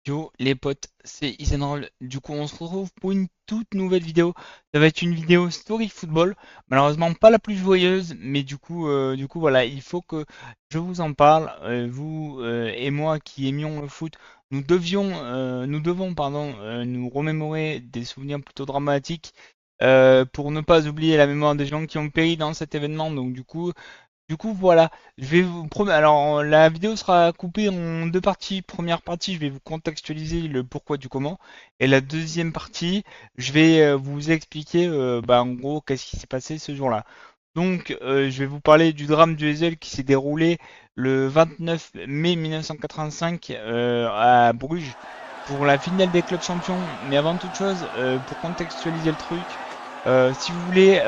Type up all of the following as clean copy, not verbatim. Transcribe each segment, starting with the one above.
Yo les potes, c'est Isenroll. Du coup, on se retrouve pour une toute nouvelle vidéo. Ça va être une vidéo story football. Malheureusement, pas la plus joyeuse, mais du coup, voilà, il faut que je vous en parle. Vous et moi qui aimions le foot, nous devons, pardon, nous remémorer des souvenirs plutôt dramatiques pour ne pas oublier la mémoire des gens qui ont péri dans cet événement. Donc, du coup, voilà, je vais vous promettre. Alors, la vidéo sera coupée en deux parties. Première partie, je vais vous contextualiser le pourquoi du comment. Et la deuxième partie, je vais vous expliquer, en gros, qu'est-ce qui s'est passé ce jour-là. Donc, je vais vous parler du drame du Heysel qui s'est déroulé le 29 mai 1985 à Bruges pour la finale des clubs champions. Mais avant toute chose, pour contextualiser le truc, si vous voulez,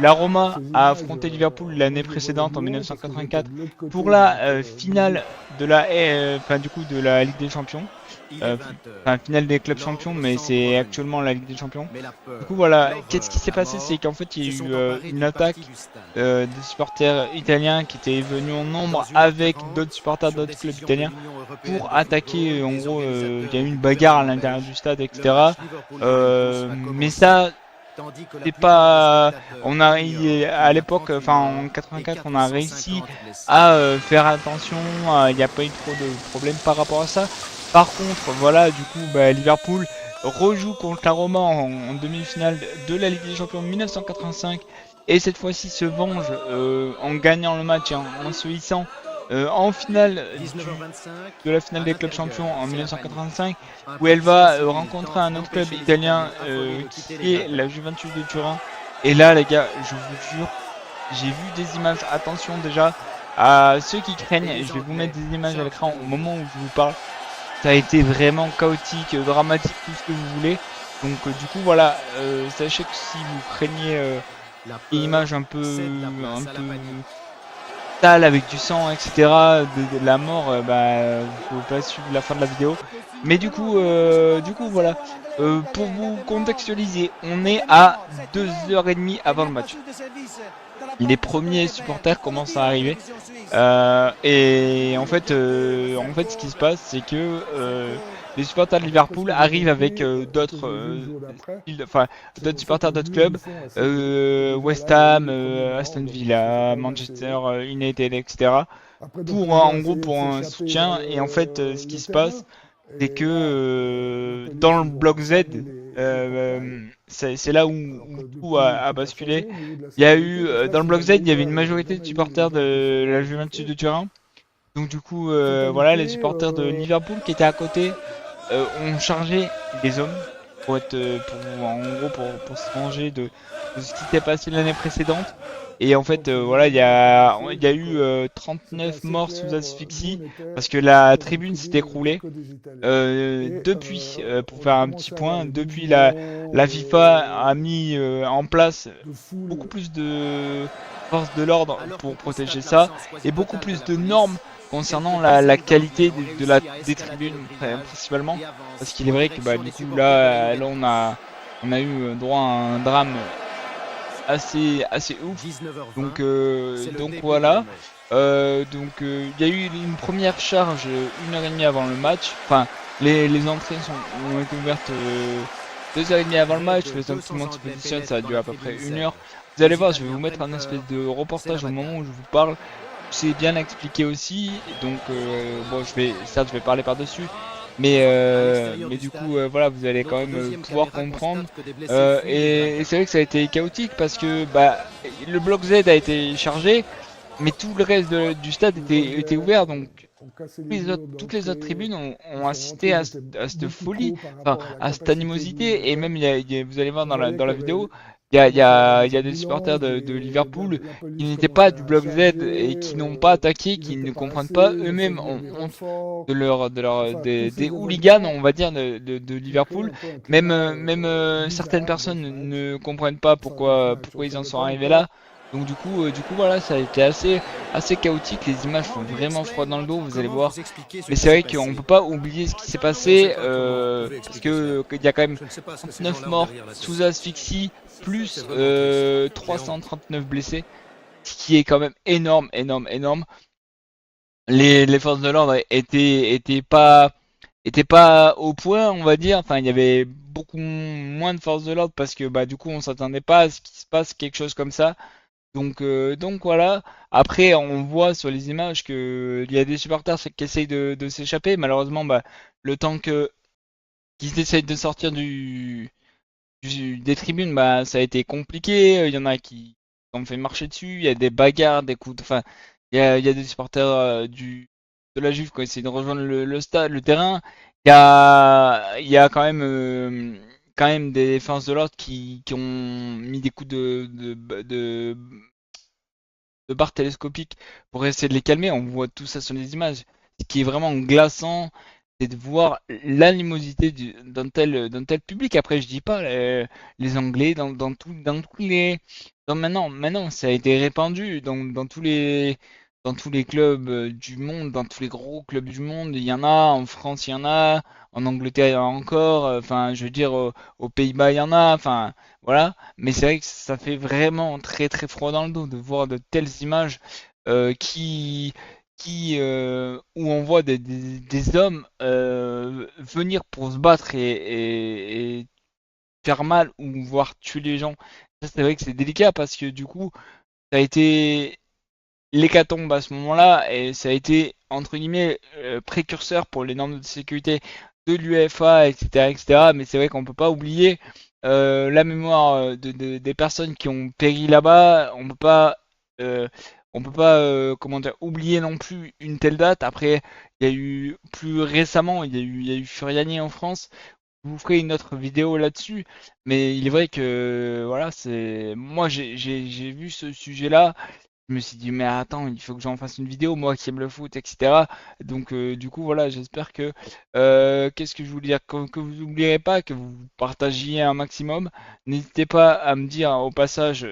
la Roma a affronté Liverpool l'année précédente en 1984 pour la finale de de la Ligue des Champions. Finale des clubs champions, mais c'est actuellement la Ligue des Champions. Du coup, voilà, qu'est-ce qui s'est passé? C'est qu'en fait, il y a eu une attaque de supporters italiens qui étaient venus en nombre avec d'autres supporters d'autres clubs italiens pour attaquer. En gros, il y a eu une bagarre à l'intérieur du stade, etc. Mais ça, c'est pas. À l'époque, enfin en 84, on a réussi à faire attention. Il n'y a pas eu trop de problèmes par rapport à ça. Par contre, voilà, du coup, Liverpool rejoue contre la Roma en demi-finale de la Ligue des Champions 1985 et cette fois-ci se venge en gagnant le match et en se hissant en finale de la finale des clubs champions en 1985 où elle va rencontrer un autre club italien qui est la Juventus de Turin. Et là, les gars, je vous jure, j'ai vu des images. Attention déjà à ceux qui craignent, je vais vous mettre des images à l'écran au moment où je vous parle. Ça a été vraiment chaotique, dramatique, tout ce que vous voulez. Donc du coup voilà, sachez que si vous craignez des images un peu sales avec du sang, etc., de la mort, vous pouvez pas suivre la fin de la vidéo. Mais du coup voilà. Pour vous contextualiser, on est à 2h30 avant le match. Les premiers supporters commencent à arriver. Et en fait, ce qui se passe, c'est que les supporters de Liverpool arrivent avec d'autres supporters d'autres clubs, West Ham, Aston Villa, Manchester United, etc. Pour en gros pour un soutien. Et en fait, ce qui se passe, c'est que dans le bloc Z, c'est là où tout a basculé. Il y a eu dans le bloc Z, il y avait une majorité de supporters de la Juventus de Turin. Donc du coup, voilà, les supporters de Liverpool qui étaient à côté ont chargé les hommes pour être, en gros, pour se venger de ce qui s'est passé l'année précédente. Et en fait, voilà, il y a eu 39 morts sous asphyxie parce que la tribune s'est écroulée. Depuis, pour faire un petit point, depuis la FIFA a mis en place beaucoup plus de forces de l'ordre pour protéger ça et beaucoup plus de normes concernant la qualité des tribunes principalement parce qu'il est vrai que du coup là on a eu droit à un drame assez ouf. Donc voilà. Il y a eu une première charge 1h30 avant le match. Enfin, les entrées ont été ouvertes 2h30 avant le match. Le temps que tout le monde se positionne, ça a duré à peu près 1 heure. Vous allez voir, je vais vous mettre un espèce de reportage au moment où je vous parle. C'est bien expliqué aussi. Donc bon, je vais parler par-dessus. Mais du coup, voilà, vous allez quand même pouvoir comprendre. Et c'est vrai que ça a été chaotique parce que le bloc Z a été chargé, mais tout le reste du stade était ouvert. Donc toutes les autres tribunes ont assisté à cette folie, enfin à cette animosité. Et même, vous allez voir dans la vidéo, il y a des supporters de Liverpool qui n'étaient pas du bloc Z et qui n'ont pas attaqué, qui ne comprennent pas eux-mêmes des hooligans, on va dire, de Liverpool. Même certaines personnes ne comprennent pas pourquoi ils en sont arrivés là. Donc du coup voilà, ça a été assez chaotique. Les images font vraiment froid dans le dos, vous allez voir. Mais c'est vrai qu'on peut pas oublier ce qui s'est passé parce que qu'il y a quand même 39 morts sous asphyxie plus 339 blessés, ce qui est quand même énorme, énorme, énorme. Les forces de l'ordre étaient pas était pas au point, on va dire. Enfin, il y avait beaucoup moins de force de l'ordre parce que bah du coup on s'attendait pas à ce qu'il se passe quelque chose comme ça. Donc voilà. Après, on voit sur les images que il y a des supporters qui essayent de s'échapper. Malheureusement, bah, le temps que qu'ils essayent de sortir des tribunes, bah, ça a été compliqué. Il y en a qui ont fait marcher dessus. Il y a des bagarres, des coups. Enfin, il y a des supporters de la Juve qui ont essayé de rejoindre le stade, le terrain. Il y a quand même des forces de l'ordre qui ont mis des coups de barres télescopiques pour essayer de les calmer. On voit tout ça sur les images. Ce qui est vraiment glaçant, c'est de voir l'animosité d'un tel public. Après, je dis pas les Anglais dans tous les. Maintenant, ça a été répandu dans tous les clubs du monde, dans tous les gros clubs du monde. Il y en a, en France, il y en a, en Angleterre, il y en a encore. Enfin, je veux dire, aux Pays-Bas, il y en a. Enfin, voilà. Mais c'est vrai que ça fait vraiment très très froid dans le dos de voir de telles images où on voit des hommes venir pour se battre et faire mal ou voir tuer les gens. Ça, c'est vrai que c'est délicat parce que du coup, ça a été l'hécatombe à ce moment-là et ça a été entre guillemets précurseur pour les normes de sécurité de l'UEFA, etc., etc. Mais c'est vrai qu'on peut pas oublier la mémoire des personnes qui ont péri là-bas. On peut pas comment dire, oublier non plus une telle date. Après, il y a eu plus récemment, il y a eu Furiani en France. Je vous ferai une autre vidéo là-dessus, mais il est vrai que voilà, c'est moi j'ai vu ce sujet-là. Je me suis dit, mais attends, il faut que j'en fasse une vidéo, moi qui aime le foot, etc. Donc, du coup, voilà, j'espère que. Qu'est-ce que je voulais dire? Que vous n'oublierez pas, que vous partagiez un maximum. N'hésitez pas à me dire au passage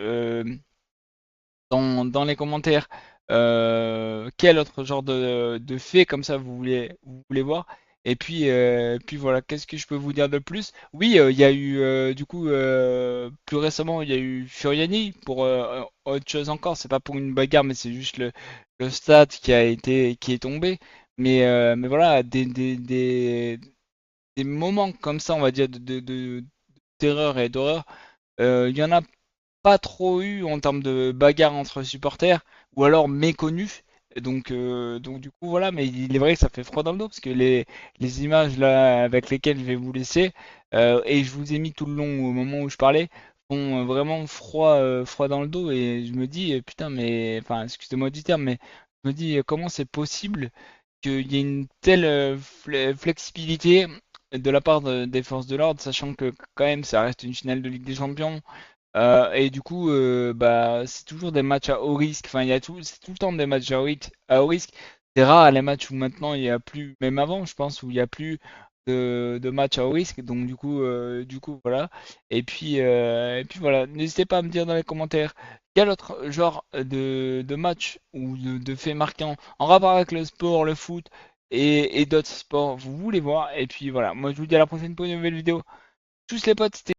dans les commentaires quel autre genre de fait comme ça vous voulez voir. Et puis voilà, qu'est-ce que je peux vous dire de plus? Oui, il y a eu du coup plus récemment il y a eu Furiani pour autre chose encore. C'est pas pour une bagarre, mais c'est juste le stade qui est tombé. Mais voilà, des moments comme ça, on va dire de terreur et d'horreur. Il y en a pas trop eu en termes de bagarre entre supporters, ou alors méconnus. Donc du coup voilà, mais il est vrai que ça fait froid dans le dos parce que les images là avec lesquelles je vais vous laisser et je vous ai mis tout le long au moment où je parlais font vraiment froid dans le dos et je me dis putain mais enfin excusez-moi du terme mais je me dis comment c'est possible qu'il y ait une telle flexibilité de la part des forces de l'ordre, sachant que quand même ça reste une finale de Ligue des Champions et du coup, bah, c'est toujours des matchs à haut risque. Enfin, c'est tout le temps des matchs à haut risque. C'est rare les matchs où maintenant il y a plus, même avant, je pense, où il y a plus de matchs à haut risque. Donc du coup, voilà. Et puis voilà. N'hésitez pas à me dire dans les commentaires quel autre genre de match ou de fait marquant en rapport avec le sport, le foot et d'autres sports vous voulez voir. Et puis voilà. Moi, je vous dis à la prochaine pour une nouvelle vidéo. Tous les potes, c'était